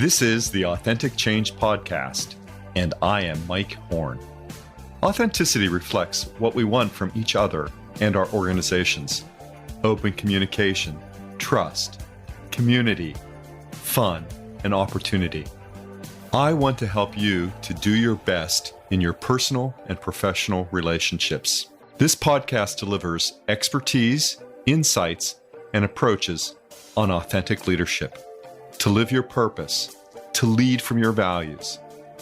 This is the Authentic Change Podcast, and I am Mike Horne. Authenticity reflects what we want from each other and our organizations: open communication, trust, community, fun, and opportunity. I want to help you to do your best in your personal and professional relationships. This podcast delivers expertise, insights, and approaches on authentic leadership, to live your purpose, to lead from your values,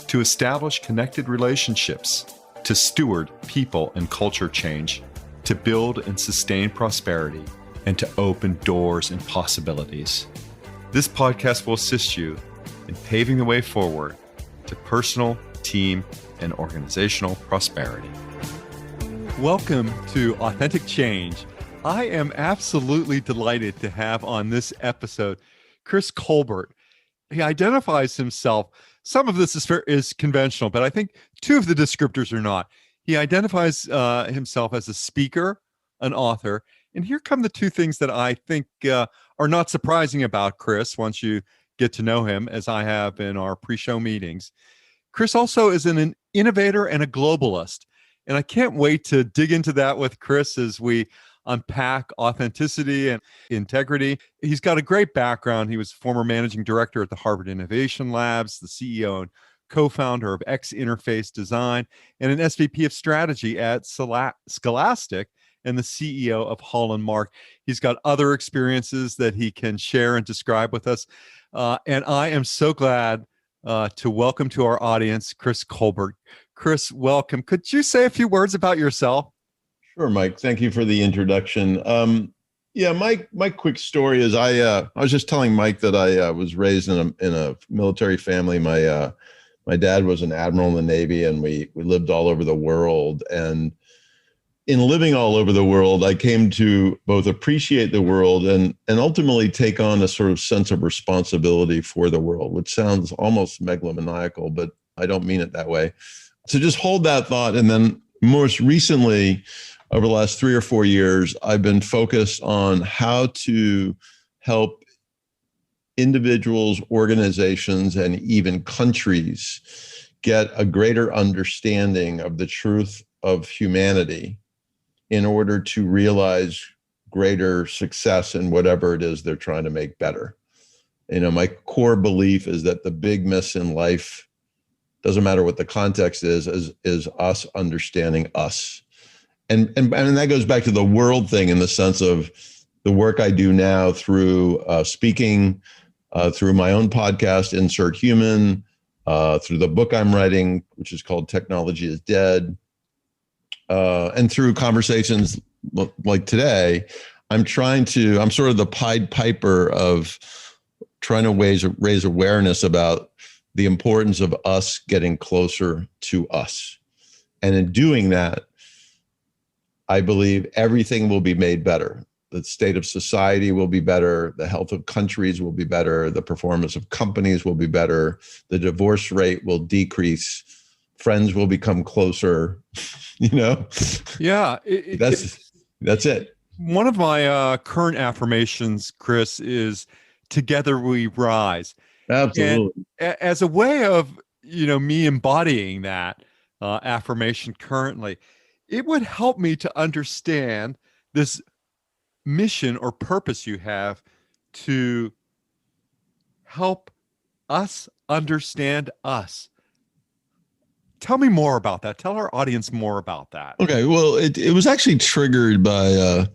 to establish connected relationships, to steward people and culture change, to build and sustain prosperity, and to open doors and possibilities. This podcast will assist you in paving the way forward to personal, team, and organizational prosperity. Welcome to Authentic Change. I am absolutely delighted to have on this episode Chris Colbert. He identifies himself. Some of this is conventional, but I think two of the descriptors are not. He identifies himself as a speaker, an author, and here come the two things that I think are not surprising about Chris once you get to know him, as I have in our pre-show meetings. Chris also is an innovator and a globalist, and I can't wait to dig into that with Chris as we unpack authenticity and integrity. He's got a great background. He was former managing director at the Harvard Innovation Labs, the CEO and co-founder of X Interface Design, and an SVP of strategy at Scholastic, and the CEO of Horne. He's got other experiences that he can share and describe with us. And I am so glad to welcome to our audience, Chris Colbert. Chris, welcome. Could you say a few words about yourself? Sure, Mike. Thank you for the introduction. My quick story is I was just telling Mike that I was raised in a military family. My dad was an admiral in the Navy, and we lived all over the world. And in living all over the world, I came to both appreciate the world and ultimately take on a sort of sense of responsibility for the world, which sounds almost megalomaniacal, but I don't mean it that way. So just hold that thought. And then most recently, over the last 3 or 4 years, I've been focused on how to help individuals, organizations, and even countries get a greater understanding of the truth of humanity in order to realize greater success in whatever it is they're trying to make better. My core belief is that the big miss in life, doesn't matter what the context is us understanding us. And that goes back to the world thing in the sense of the work I do now through speaking, through my own podcast, Insert Human, through the book I'm writing, which is called Technology is Dead, and through conversations like today. I'm sort of the Pied Piper of trying to raise awareness about the importance of us getting closer to us. And in doing that, I believe everything will be made better. The state of society will be better. The health of countries will be better. The performance of companies will be better. The divorce rate will decrease. Friends will become closer. Yeah. That's it. One of my current affirmations, Chris, is together we rise. Absolutely. And as a way of, me embodying that affirmation currently, it would help me to understand this mission or purpose you have to help us understand us. Tell me more about that. Tell our audience more about that. Okay. Well, it was actually triggered by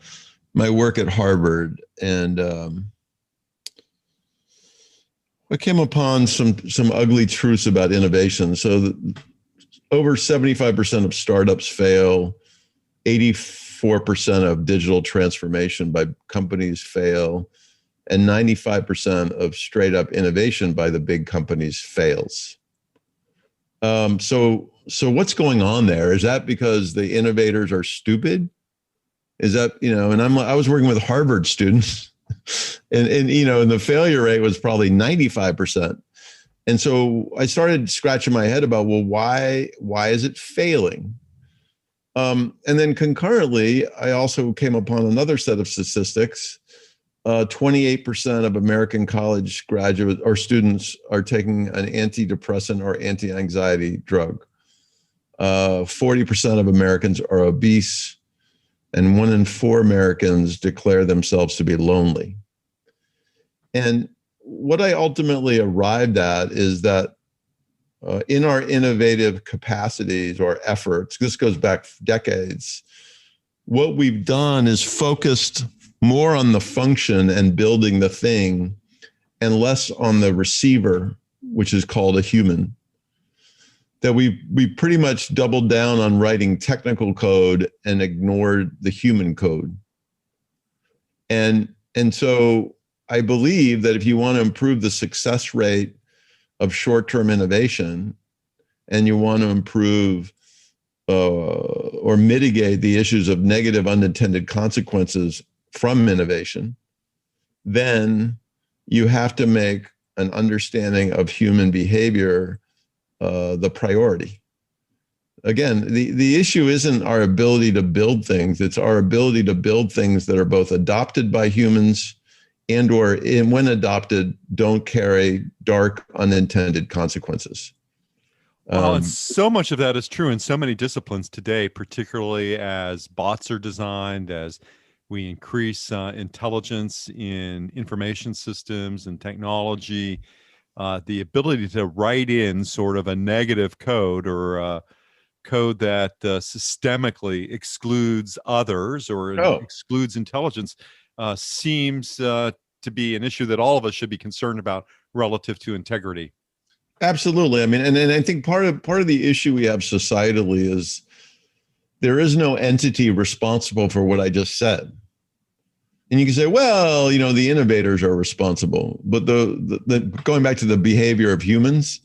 my work at Harvard, and I came upon some ugly truths about innovation. So over 75% of startups fail, 84% of digital transformation by companies fail, and 95% of straight up innovation by the big companies fails. So what's going on there? Is that because the innovators are stupid? Is that, and I was working with Harvard students and the failure rate was probably 95%. And so I started scratching my head about, well, why is it failing? And then concurrently, I also came upon another set of statistics 28% of American college graduates or students are taking an antidepressant or anti-anxiety drug. 40% of Americans are obese, and 1 in 4 Americans declare themselves to be lonely. And what I ultimately arrived at is that in our innovative capacities or efforts, this goes back decades, what we've done is focused more on the function and building the thing and less on the receiver, which is called a human. That we pretty much doubled down on writing technical code and ignored the human code. And so I believe that if you want to improve the success rate of short-term innovation and you want to improve or mitigate the issues of negative unintended consequences from innovation, then you have to make an understanding of human behavior the priority. Again, the issue isn't our ability to build things, it's our ability to build things that are both adopted by humans and or when adopted, don't carry dark unintended consequences. Well, and so much of that is true in so many disciplines today, particularly as bots are designed, as we increase intelligence in information systems and technology. The ability to write in sort of a negative code or code that systemically excludes others or excludes intelligence seems to be an issue that all of us should be concerned about relative to integrity. Absolutely. I mean, and I think part of the issue we have societally is there is no entity responsible for what I just said. And you can say, well, the innovators are responsible, but the going back to the behavior of humans,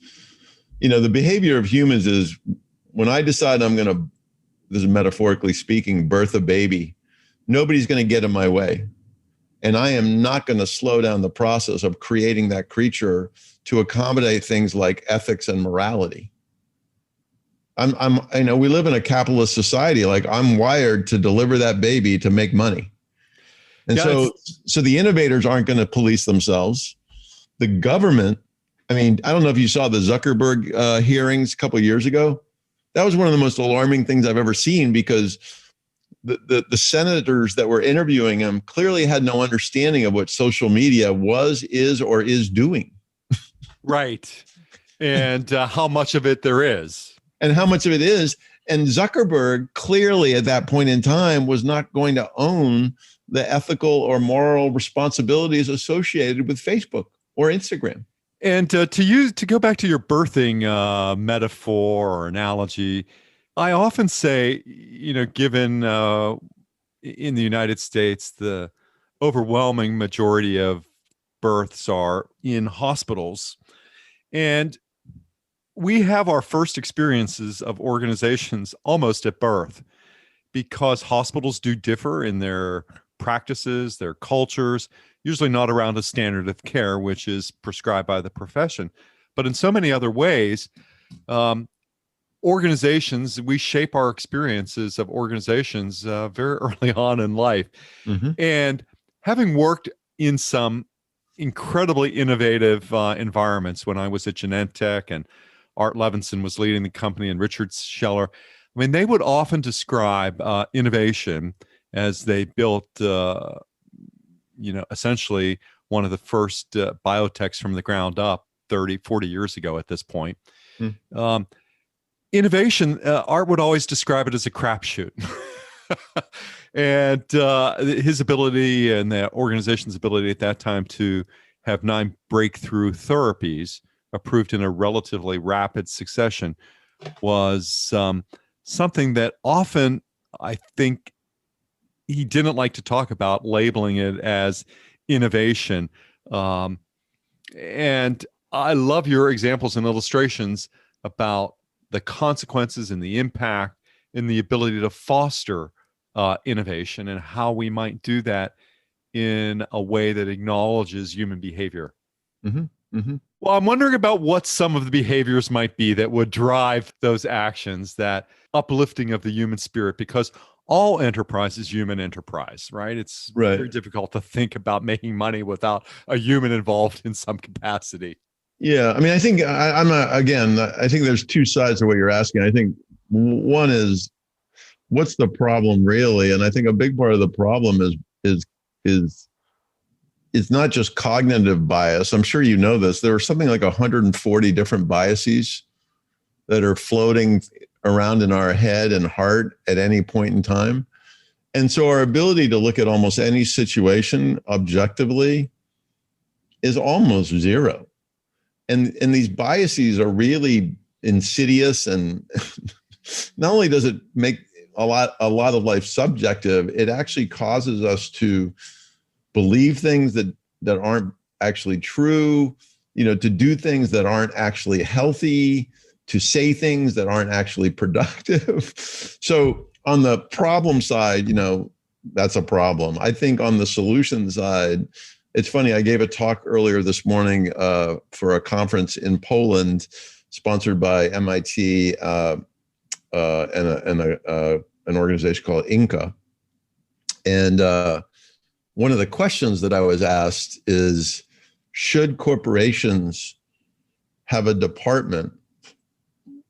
the behavior of humans is when I decide I'm going to, this is metaphorically speaking, birth a baby, nobody's going to get in my way. And I am not going to slow down the process of creating that creature to accommodate things like ethics and morality. We live in a capitalist society. Like I'm wired to deliver that baby to make money. And so the innovators aren't going to police themselves. The government, I don't know if you saw the Zuckerberg hearings a couple of years ago. That was one of the most alarming things I've ever seen because the senators that were interviewing him clearly had no understanding of what social media is doing. Right. And how much of it there is. And how much of it is. And Zuckerberg clearly at that point in time was not going to own the ethical or moral responsibilities associated with Facebook or Instagram. And to go back to your birthing metaphor or analogy, I often say, given in the United States, the overwhelming majority of births are in hospitals. And we have our first experiences of organizations almost at birth because hospitals do differ in their practices, their cultures, usually not around a standard of care, which is prescribed by the profession. But in so many other ways, organizations, we shape our experiences of organizations very early on in life. Mm-hmm. And having worked in some incredibly innovative environments when I was at Genentech and Art Levinson was leading the company and Richard Scheller, they would often describe innovation as they built, essentially one of the first biotechs from the ground up 30, 40 years ago at this point. Innovation, Art would always describe it as a crapshoot. And his ability and the organization's ability at that time to have 9 breakthrough therapies approved in a relatively rapid succession was something that often I think he didn't like to talk about, labeling it as innovation. And I love your examples and illustrations about the consequences and the impact and the ability to foster innovation and how we might do that in a way that acknowledges human behavior. Mm-hmm. Mm-hmm. Well, I'm wondering about what some of the behaviors might be that would drive those actions, that uplifting of the human spirit, because all enterprise is human enterprise, right? It's Right. very difficult to think about making money without a human involved in some capacity. Yeah, I mean, I think I think there's two sides to what you're asking. I think one is, what's the problem really? And I think a big part of the problem is it's not just cognitive bias. I'm sure you know this. There are something like 140 different biases that are floating around in our head and heart at any point in time. And so our ability to look at almost any situation objectively is almost zero. And these biases are really insidious, and not only does it make a lot of life subjective, it actually causes us to believe things that aren't actually true, to do things that aren't actually healthy, to say things that aren't actually productive. So on the problem side, that's a problem. I think on the solution side, it's funny, I gave a talk earlier this morning for a conference in Poland, sponsored by MIT and an organization called Inca. And one of the questions that I was asked is, should corporations have a department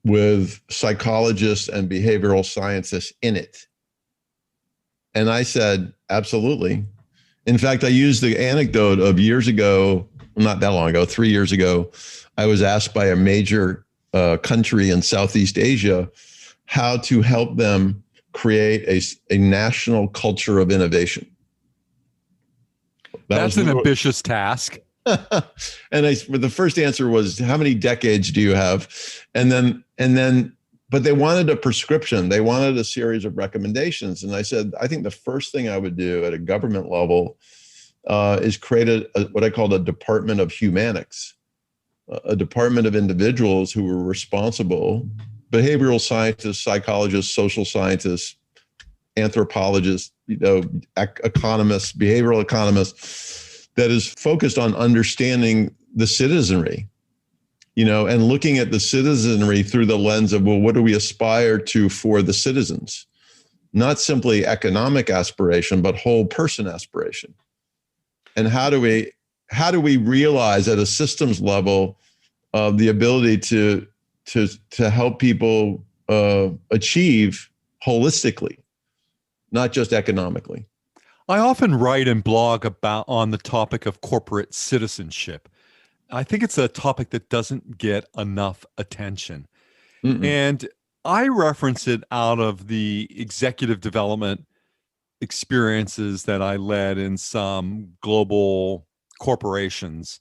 with psychologists and behavioral scientists in it? And I said, absolutely. In fact, I used the anecdote of years ago, not that long ago, 3 years ago, I was asked by a major country in Southeast Asia how to help them create a national culture of innovation. That's an ambitious task. And the first answer was, how many decades do you have? And then, but they wanted a prescription. They wanted a series of recommendations. And I said, I think the first thing I would do at a government level is create what I called a department of humanics, a department of individuals who were responsible, behavioral scientists, psychologists, social scientists, anthropologists, economists, behavioral economists, that is focused on understanding the citizenry, and looking at the citizenry through the lens of, well, what do we aspire to for the citizens? Not simply economic aspiration, but whole person aspiration. And how do we realize at a systems level the ability to help people achieve holistically, not just economically? I often write and blog on the topic of corporate citizenship. I think it's a topic that doesn't get enough attention. Mm-mm. And I reference it out of the executive development experiences that I led in some global corporations.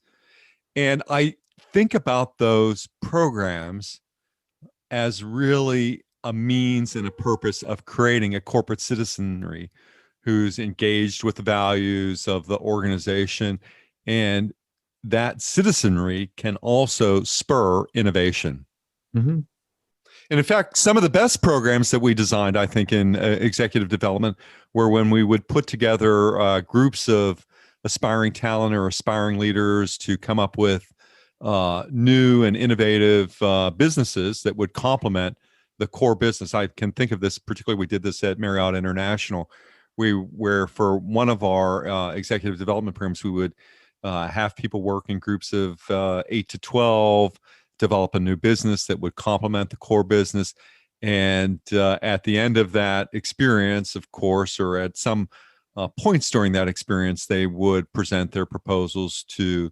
And I think about those programs as really a means and a purpose of creating a corporate citizenry who's engaged with the values of the organization. And that citizenry can also spur innovation. Mm-hmm. And in fact, some of the best programs that we designed, I think, in executive development were when we would put together groups of aspiring talent or aspiring leaders to come up with new and innovative businesses that would complement the core business. I can think of this, particularly we did this at Marriott International, where for one of our executive development programs, we would have people work in groups of 8 to 12, develop a new business that would complement the core business. And at the end of that experience, of course, or at some points during that experience, they would present their proposals to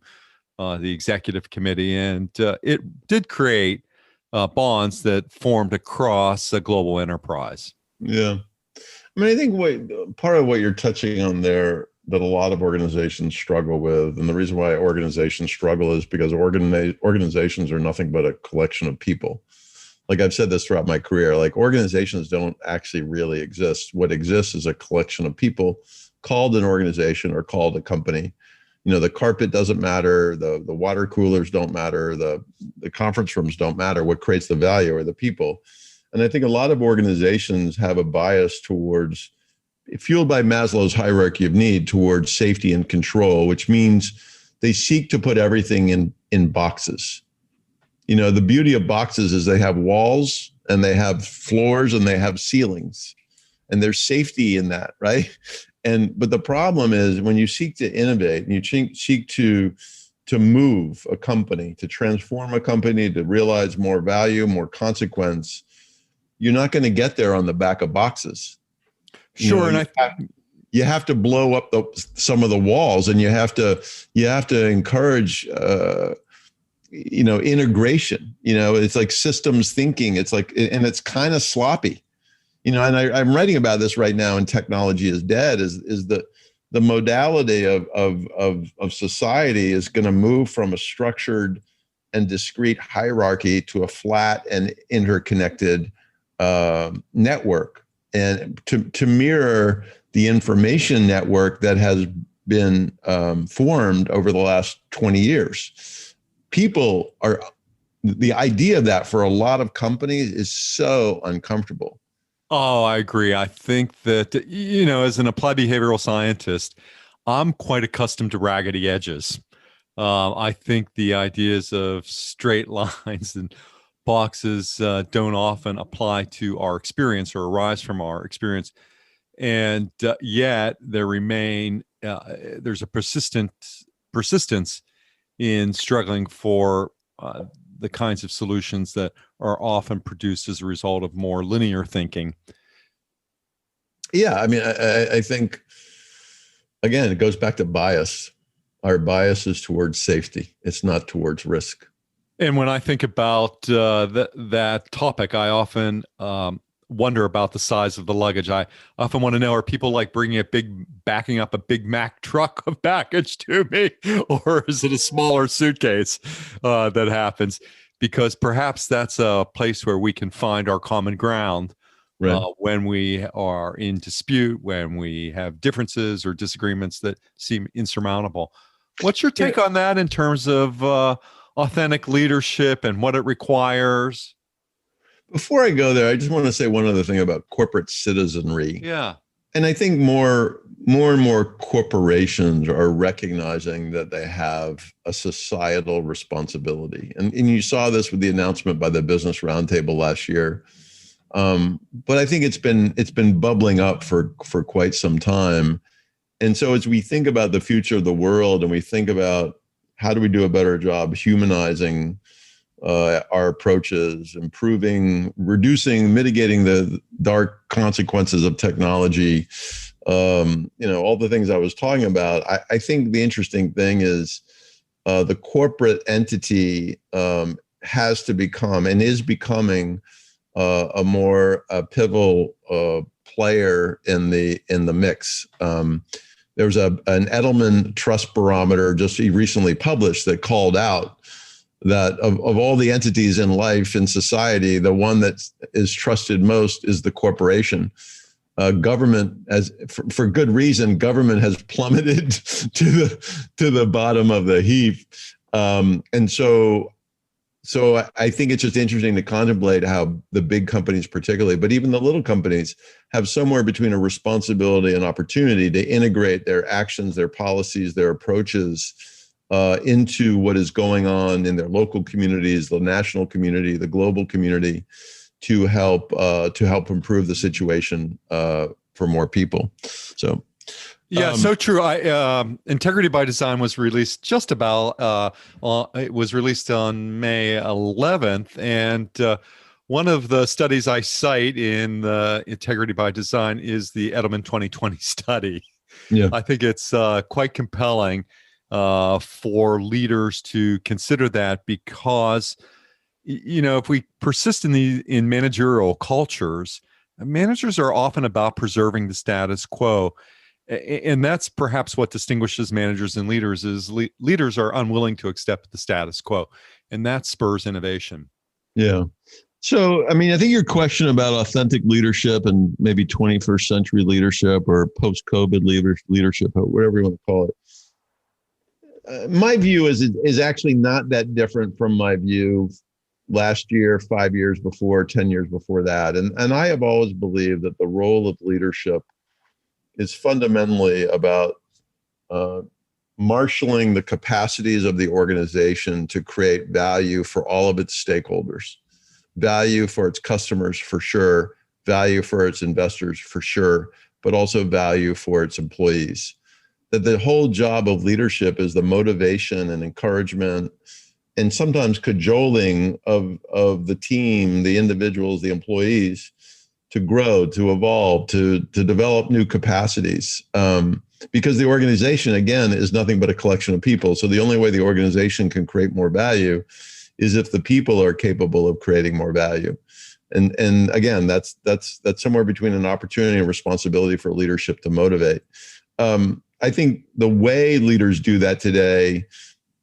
the executive committee. And it did create bonds that formed across a global enterprise. Yeah. I mean, I think part of what you're touching on there that a lot of organizations struggle with, and the reason why organizations struggle is because organizations are nothing but a collection of people. Like I've said this throughout my career, like organizations don't actually really exist. What exists is a collection of people called an organization or called a company. The carpet doesn't matter, the water coolers don't matter, the conference rooms don't matter. What creates the value are the people. And I think a lot of organizations have a bias towards, fueled by Maslow's hierarchy of need, towards safety and control, which means they seek to put everything in boxes. The beauty of boxes is they have walls and they have floors and they have ceilings. and there's safety in that, right? But the problem is when you seek to innovate and you seek to move a company, to transform a company, to realize more value, more consequence, you're not going to get there on the back of boxes. Sure, You have to blow up some of the walls, and you have to encourage integration. It's like systems thinking. It's like, and it's kind of sloppy. And I'm writing about this right now in Technology is Dead. Is the modality of society is going to move from a structured and discrete hierarchy to a flat and interconnected network, and to mirror the information network that has been formed over the last 20 years. The idea of that for a lot of companies is so uncomfortable. Oh, I agree. I think that, as an applied behavioral scientist, I'm quite accustomed to raggedy edges. I think the ideas of straight lines and boxes don't often apply to our experience or arise from our experience. And yet there there's a persistence in struggling for the kinds of solutions that are often produced as a result of more linear thinking. Yeah, I mean, I think, again, it goes back to bias. Our bias is towards safety. It's not towards risk. And when I think about that topic, I often wonder about the size of the luggage. I often want to know, are people like backing up a Big Mac truck of baggage to me, or is it a smaller suitcase that happens? Because perhaps that's a place where we can find our common ground, right, when we are in dispute, when we have differences or disagreements that seem insurmountable. What's your take on that in terms of authentic leadership and what it requires? Before I go there, I just want to say one other thing about corporate citizenry. Yeah. And I think more and more corporations are recognizing that they have a societal responsibility. And you saw this with the announcement by the Business Roundtable last year. But I think it's been bubbling up for quite some time. And so as we think about the future of the world and we think about how do we do a better job humanizing our approaches, reducing, mitigating the dark consequences of technology, all the things I was talking about. I think the interesting thing is the corporate entity has to become and is becoming a more pivotal player in the mix. There was an Edelman Trust Barometer just recently published that called out that of all the entities in life and society, the one that is trusted most is the corporation. Government, for good reason, government has plummeted to the bottom of the heap, and so I think it's just interesting to contemplate how the big companies, particularly, but even the little companies, have somewhere between a responsibility and opportunity to integrate their actions, their policies, their approaches into what is going on in their local communities, the national community, the global community, to help improve the situation for more people. So, so true. Integrity by Design was released it was released on May 11th, and one of the studies I cite in the Integrity by Design is the Edelman 2020 study. Yeah, I think it's quite compelling for leaders to consider that, because if we persist in managerial cultures, managers are often about preserving the status quo, and that's perhaps what distinguishes managers and leaders. Is leaders are unwilling to accept the status quo, and that spurs innovation. Yeah. So, I mean, I think your question about authentic leadership and maybe 21st century leadership or post-COVID leadership, whatever you want to call it, my view is actually not that different from my view last year, 5 years before, 10 years before that. And I have always believed that the role of leadership is fundamentally about marshaling the capacities of the organization to create value for all of its stakeholders, value for its customers, for sure, value for its investors for sure, but also value for its employees. That the whole job of leadership is the motivation and encouragement and sometimes cajoling of the team, the individuals, the employees to grow, to evolve, to develop new capacities. Because the organization, again, is nothing but a collection of people. So the only way the organization can create more value is if the people are capable of creating more value. And again, that's somewhere between an opportunity and responsibility for leadership to motivate. I think the way leaders do that today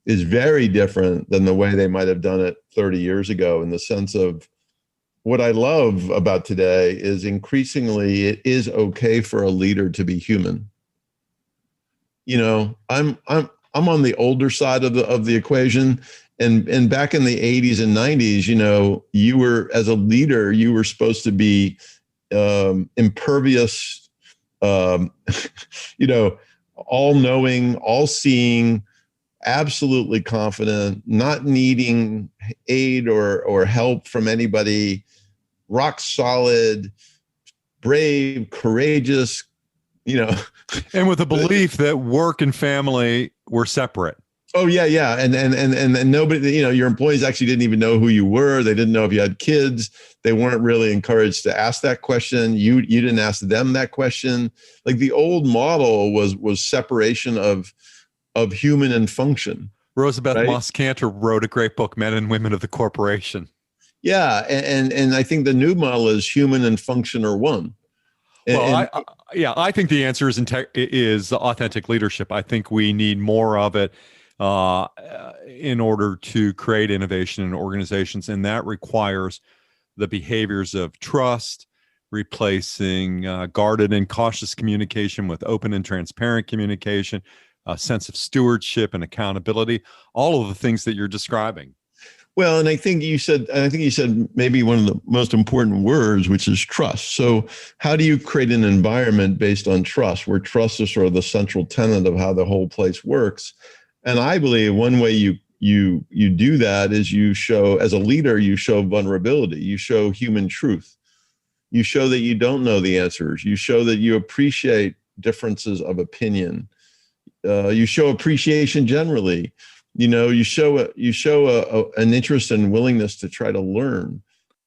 is very different than the way they might have done it 30 years ago, in the sense of what I love about today is increasingly it is okay for a leader to be human. You know, I'm on the older side of the equation. And back in the 80s and 90s, you know, you were, as a leader, you were supposed to be impervious, you know, all-knowing, all-seeing, absolutely confident, not needing aid or help from anybody, rock solid, brave, courageous, you know. And with the belief that work and family were separate. Oh yeah, yeah, and nobody, you know, your employees actually didn't even know who you were. They didn't know if you had kids. They weren't really encouraged to ask that question. You didn't ask them that question. Like the old model was separation of human and function. Rosabeth right? Moss Cantor wrote a great book, Men and Women of the Corporation. Yeah, and I think the new model is human and function are one. Well, I think the answer is authentic leadership. I think we need more of it in order to create innovation in organizations, and that requires the behaviors of trust, replacing guarded and cautious communication with open and transparent communication, a sense of stewardship and accountability, all of the things that you're describing. Well, and I think you said maybe one of the most important words, which is trust. So how do you create an environment based on trust, where trust is sort of the central tenet of how the whole place works? And I believe one way you do that is you show, as a leader, you show vulnerability, you show human truth. You show that you don't know the answers. You show that you appreciate differences of opinion. You show appreciation generally. You know, you show an interest and willingness to try to learn.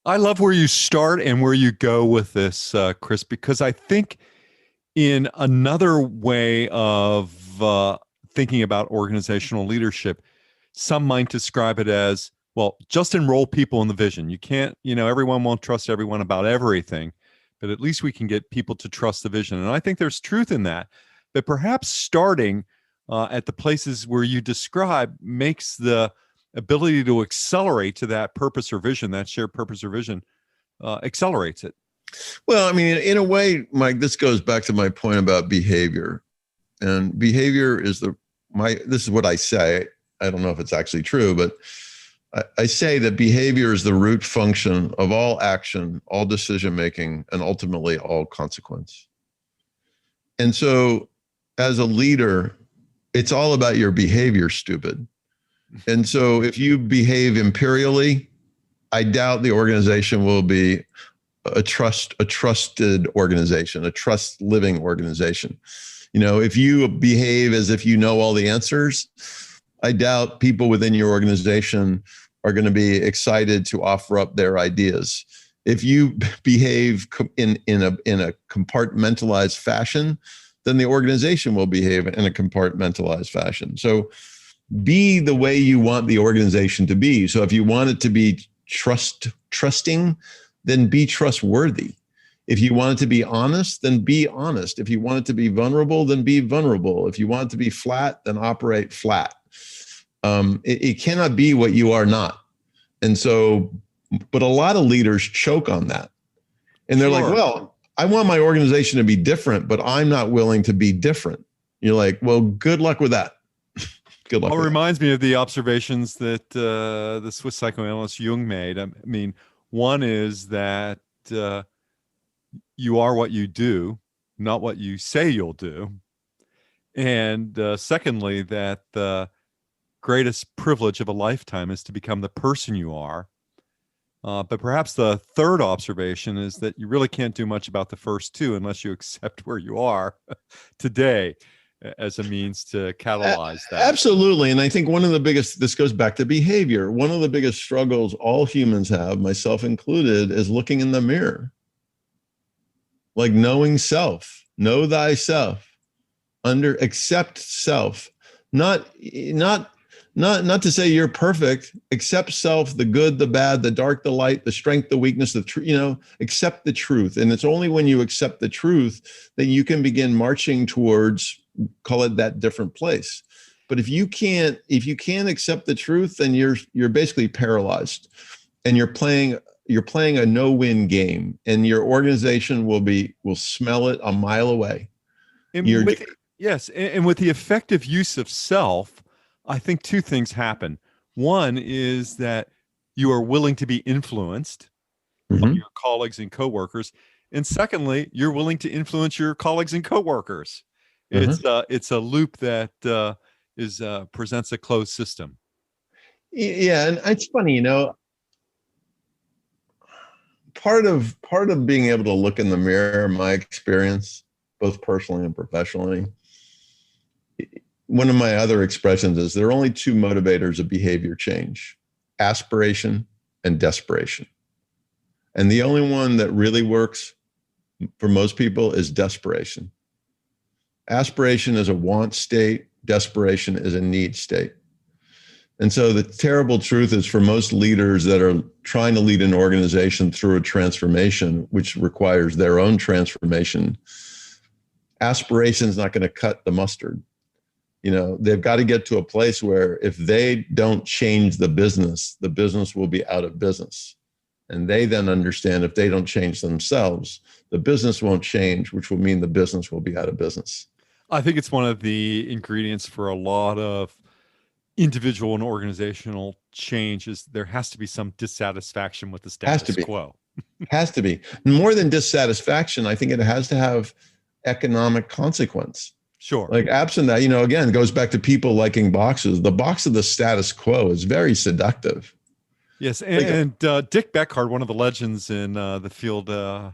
I love where you start and where you go with this, Chris, because I think in another way of thinking about organizational leadership, some might describe it as, well, just enroll people in the vision. You can't, everyone won't trust everyone about everything, but at least we can get people to trust the vision. And I think there's truth in that, but perhaps starting at the places where you describe makes the ability to accelerate to that purpose or vision, that shared purpose or vision, accelerates it. Well, I mean, in a way, Mike, this goes back to my point about behavior. And behavior is this is what I say. I don't know if it's actually true, but I say that behavior is the root function of all action, all decision-making, and ultimately all consequence. And so as a leader, it's all about your behavior, stupid. And so if you behave imperially, I doubt the organization will be a trusted organization, a trust living organization. If you behave as if you know all the answers, I doubt people within your organization are going to be excited to offer up their ideas. If you behave in a compartmentalized fashion, then the organization will behave in a compartmentalized fashion. So be the way you want the organization to be. So if you want it to be trusting, then be trustworthy. If you want it to be honest, then be honest. If you want it to be vulnerable, then be vulnerable. If you want it to be flat, then operate flat. It cannot be what you are not. And so, but a lot of leaders choke on that. And they're like, well, I want my organization to be different, but I'm not willing to be different. You're like, well, good luck with that. Good luck. Well, it reminds me of the observations that the Swiss psychoanalyst Jung made. I mean, one is that you are what you do, not what you say you'll do. And secondly, that the greatest privilege of a lifetime is to become the person you are, But perhaps the third observation is that you really can't do much about the first two unless you accept where you are today as a means to catalyze that. Absolutely. And I think this goes back to behavior. One of the biggest struggles all humans have, myself included, is looking in the mirror. Like knowing self, know thyself, accept self, not to say you're perfect, accept self, the good, the bad, the dark, the light, the strength, the weakness, the truth, accept the truth. And it's only when you accept the truth that you can begin marching towards, call it that different place. But if you can't accept the truth, then you're basically paralyzed, and you're playing a no-win game, and your organization will smell it a mile away. And with the effective use of self, I think two things happen. One is that you are willing to be influenced by your colleagues and coworkers. And secondly, you're willing to influence your colleagues and coworkers. It's a loop that presents a closed system. Yeah, and it's funny, part of being able to look in the mirror, my experience, both personally and professionally, one of my other expressions is there are only two motivators of behavior change: aspiration and desperation. And the only one that really works for most people is desperation. Aspiration is a want state. Desperation is a need state. And so the terrible truth is, for most leaders that are trying to lead an organization through a transformation, which requires their own transformation, aspiration is not going to cut the mustard. They've got to get to a place where if they don't change the business will be out of business. And they then understand if they don't change themselves, the business won't change, which will mean the business will be out of business. I think it's one of the ingredients for a lot of individual and organizational change is there has to be some dissatisfaction with the status quo. Has to be. More than dissatisfaction, I think it has to have economic consequence. Sure. Like absent that, again, it goes back to people liking boxes. The box of the status quo is very seductive. Yes. And Dick Beckhard, one of the legends in the field that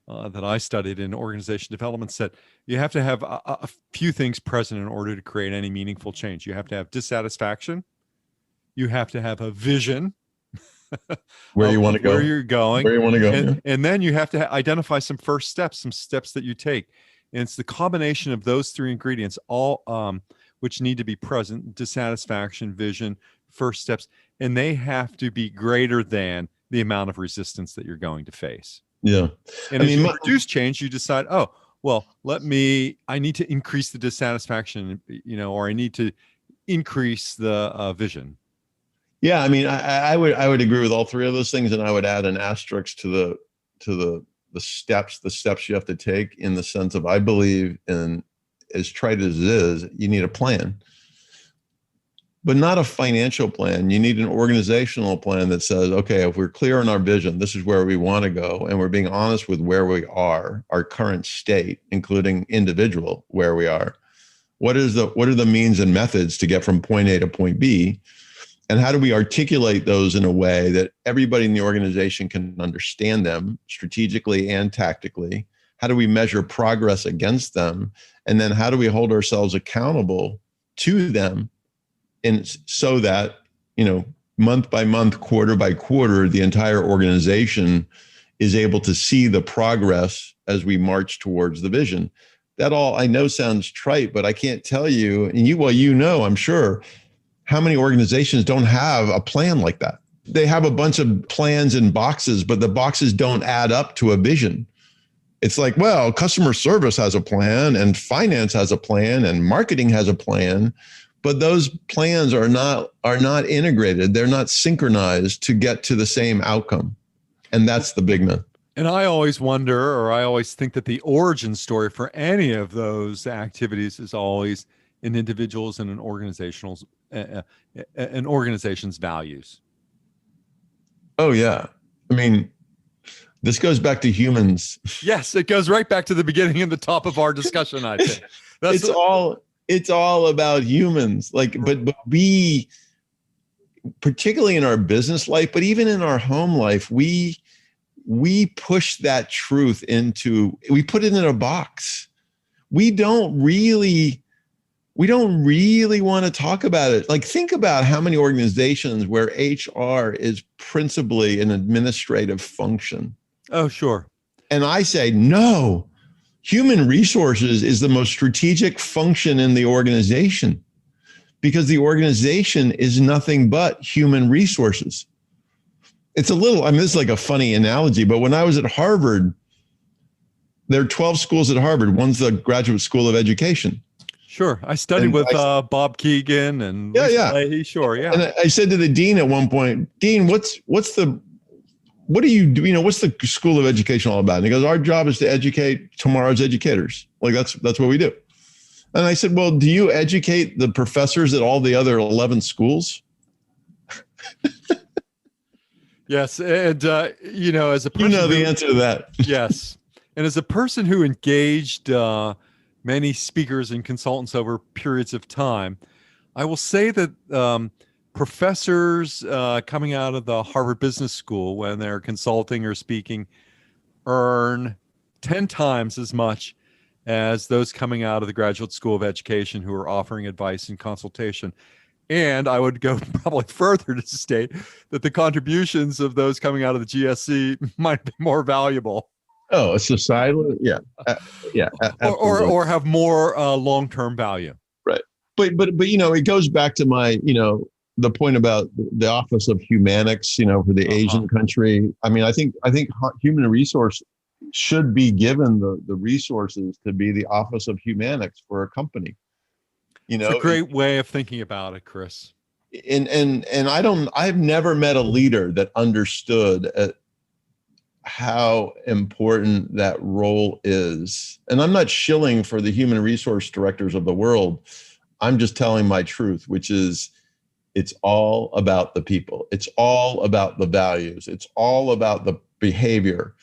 I studied in organization development, said you have to have a few things present in order to create any meaningful change. You have to have dissatisfaction. You have to have a vision. Where you want to go. Where you're going. Where you want to go. And then you have to identify some first steps, some steps that you take. And it's the combination of those three ingredients, all which need to be present: dissatisfaction, vision, first steps. And they have to be greater than the amount of resistance that you're going to face. Yeah. And as you produce change, you decide, I need to increase the dissatisfaction, or I need to increase the vision. Yeah. I would agree with all three of those things. And I would add an asterisk to the steps you have to take, in the sense of, I believe in, as trite as it is, you need a plan, but not a financial plan. You need an organizational plan that says, okay, if we're clear on our vision, this is where we want to go, and we're being honest with where we are, our current state, including individual where we are. What are the means and methods to get from point A to point B? And how do we articulate those in a way that everybody in the organization can understand them strategically and tactically? How do we measure progress against them? And then how do we hold ourselves accountable to them? And so that, month by month, quarter by quarter, the entire organization is able to see the progress as we march towards the vision. That all I know sounds trite, but I can't tell you, and I'm sure, how many organizations don't have a plan like that. They have a bunch of plans in boxes, but the boxes don't add up to a vision. It's like, well, customer service has a plan, and finance has a plan, and marketing has a plan. But those plans are not integrated. They're not synchronized to get to the same outcome. And that's the big myth. And I always wonder, or I always think that the origin story for any of those activities is always an individual's and an organization's values. Oh, yeah. This goes back to humans. Yes, it goes right back to the beginning and the top of our discussion, I think. It's all about humans. But particularly in our business life, but even in our home life, we push that truth we put it in a box. We don't really want to talk about it. Like, think about how many organizations where HR is principally an administrative function. Oh, sure. And I say, no, human resources is the most strategic function in the organization, because the organization is nothing but human resources. It's this is like a funny analogy, but when I was at Harvard, there are 12 schools at Harvard. One's the Graduate School of Education. Sure. I studied with Bob Keegan and yeah. Leahy. Sure. Yeah. And I said to the dean at one point, Dean, what do you do? What's the School of Education all about? And he goes, our job is to educate tomorrow's educators. Like, that's what we do. And I said, well, do you educate the professors at all the other 11 schools? Yes. And, as a person, the answer to that. Yes. And as a person who engaged many speakers and consultants over periods of time, I will say that professors coming out of the Harvard Business School, when they're consulting or speaking, earn 10 times as much as those coming out of the Graduate School of Education who are offering advice and consultation. And I would go probably further to state that the contributions of those coming out of the GSC might be more valuable. Oh, a societal, yeah, or have more long-term value, right? But it goes back to my the point about the Office of Humanics, for the Asian country. I mean, I think human resource should be given the resources to be the Office of Humanics for a company. It's a great way of thinking about it, Chris. And I've never met a leader that understood how important that role is. And I'm not shilling for the human resource directors of the world. I'm just telling my truth, which is it's all about the people. It's all about the values. It's all about the behavior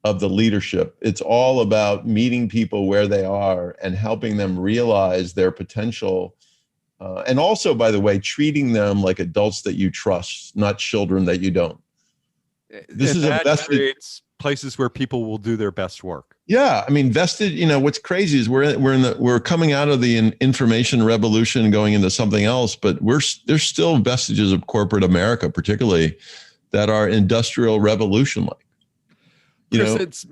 of the leadership. It's all about meeting people where they are and helping them realize their potential. And also, by the way, treating them like adults that you trust, not children that you don't. That creates places where people will do their best work. Yeah, I mean, vested. What's crazy is we're coming out of the information revolution, going into something else, but there's still vestiges of corporate America, particularly, that are industrial revolution like. Chris,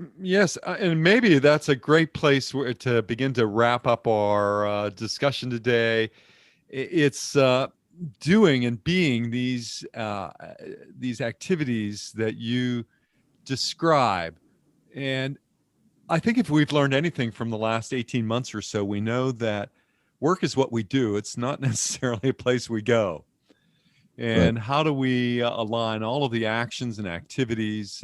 and maybe that's a great place to begin to wrap up our discussion today. It's doing and being these activities that you describe. And I think if we've learned anything from the last 18 months or so, we know that work is what we do. It's not necessarily a place we go. And right. How do we align all of the actions and activities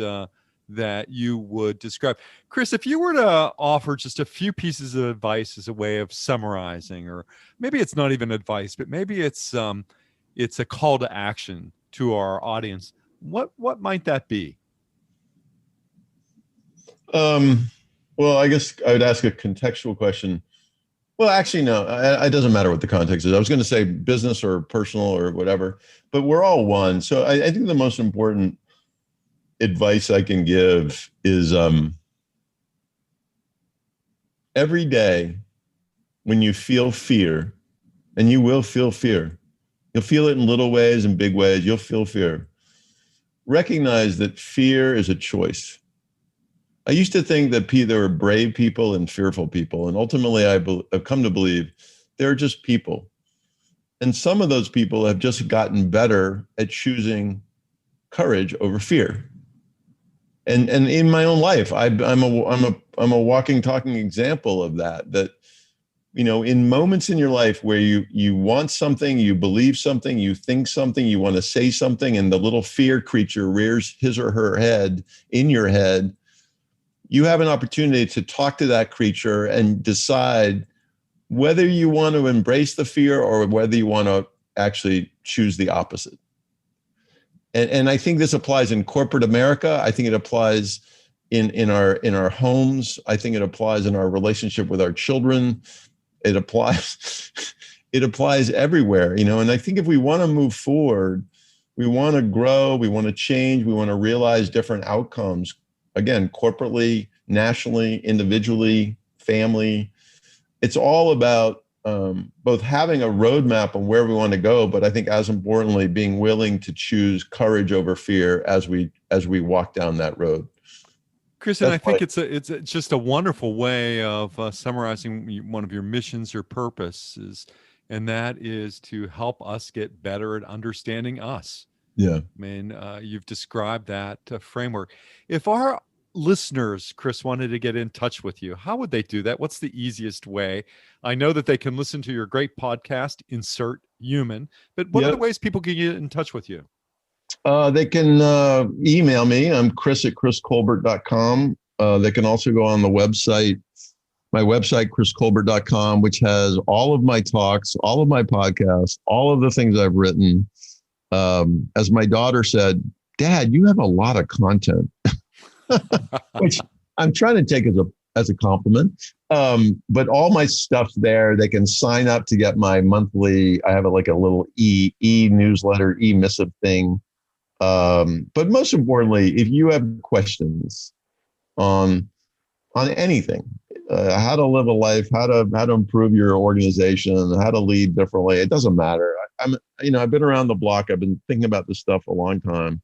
that you would describe? Chris, if you were to offer just a few pieces of advice as a way of summarizing, or maybe it's not even advice, but maybe it's a call to action to our audience, what might that be? Well, I guess I would ask a contextual question. Well, actually, no, it doesn't matter what the context is. I was going to say business or personal or whatever, but we're all one. So I think the most important advice I can give is every day when you feel fear, and you will feel fear, you'll feel it in little ways and big ways, you'll feel fear. Recognize that fear is a choice. I used to think that there were brave people and fearful people, and ultimately I've come to believe they're just people. And some of those people have just gotten better at choosing courage over fear. And in my own life, I'm a walking, talking example of that. That, in moments in your life where you want something, you believe something, you think something, you want to say something, and the little fear creature rears his or her head in your head, you have an opportunity to talk to that creature and decide whether you want to embrace the fear or whether you want to actually choose the opposite. And I think this applies in corporate America. I think it applies in our homes. I think it applies in our relationship with our children. It applies everywhere, And I think if we want to move forward, we want to grow, we want to change, we want to realize different outcomes, again, corporately, nationally, individually, family. It's all about both having a roadmap on where we want to go, but I think as importantly, being willing to choose courage over fear as we walk down that road. Chris, and I think it's just a wonderful way of summarizing one of your missions or purposes, and that is to help us get better at understanding us. Yeah. I mean, you've described that framework. If our listeners, Chris, wanted to get in touch with you, how would they do that? What's the easiest way? I know that they can listen to your great podcast, Insert Human, but what are the ways people can get in touch with you? They can email me. I'm chris@chriscolbert.com. They can also go on the website, my website, chriscolbert.com, which has all of my talks, all of my podcasts, all of the things I've written. As my daughter said, Dad, you have a lot of content, which I'm trying to take as a compliment. But all my stuff's there. They can sign up to get my monthly, I have a little e-newsletter, e-missive thing. But most importantly, if you have questions on anything, how to live a life, how to improve your organization, how to lead differently, it doesn't matter. I've been around the block. I've been thinking about this stuff a long time.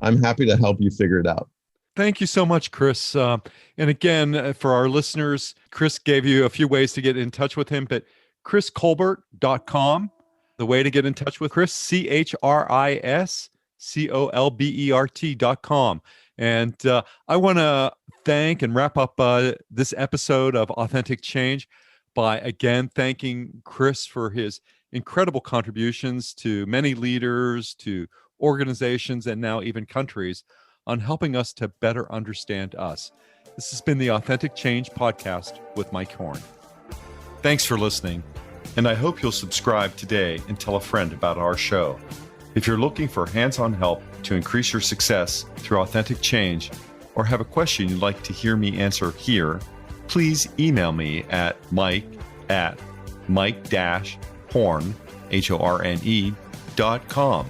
I'm happy to help you figure it out. Thank you so much, Chris. And again, for our listeners, Chris gave you a few ways to get in touch with him, but chriscolbert.com, the way to get in touch with Chris, ChrisColbert.com. And I want to thank and wrap up this episode of Authentic Change by again thanking Chris for his incredible contributions to many leaders, to organizations, and now even countries on helping us to better understand us. This has been the Authentic Change Podcast with Mike Horne. Thanks for listening, and I hope you'll subscribe today and tell a friend about our show. If you're looking for hands-on help to increase your success through authentic change, or have a question you'd like to hear me answer here, please email me at mike@mike-horne.com.